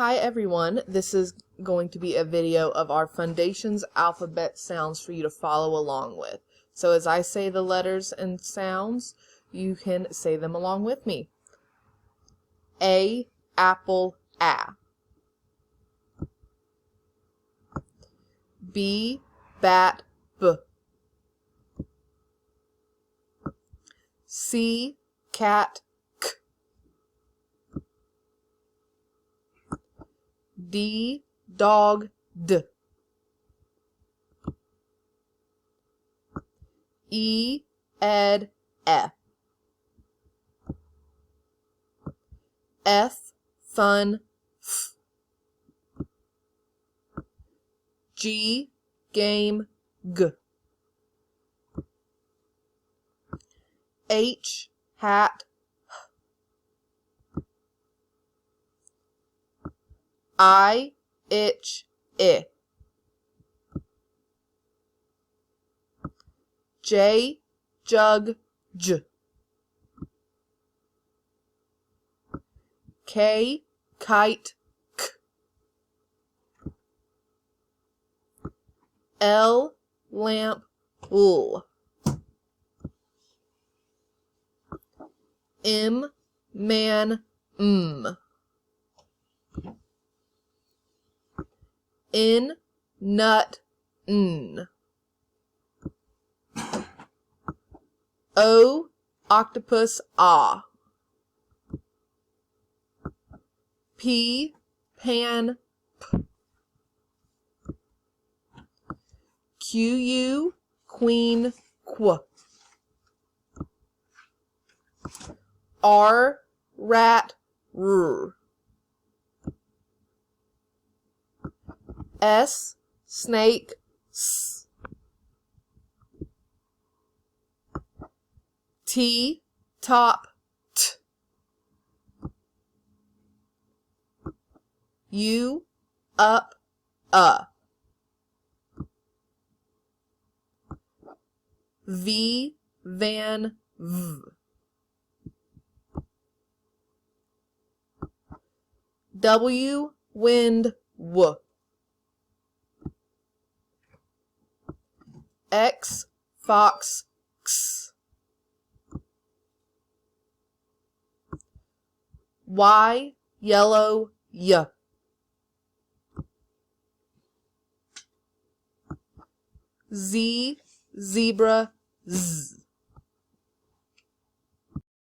Hi everyone, this is going to be a video of our Fundations Alphabet sounds for you to follow along with. So as I say the letters and sounds, you can say them along with me. A, apple, A. B, bat, B. C, cat, K. D, dog, D. E, ed, F. F, fun, F. G, game, G. H, hat, I, itch, I. J, jug, J. K, kite, K. L, lamp, L. M, man, M. N, nut, N. O, octopus, ah. P, pan, P. Q, queen, Qu. R, rat, R. S, snake, S. T, top, T. U, up, V, van, V. W, wind, W. X, fox, X. Y, yellow, Y. Z, zebra, Z.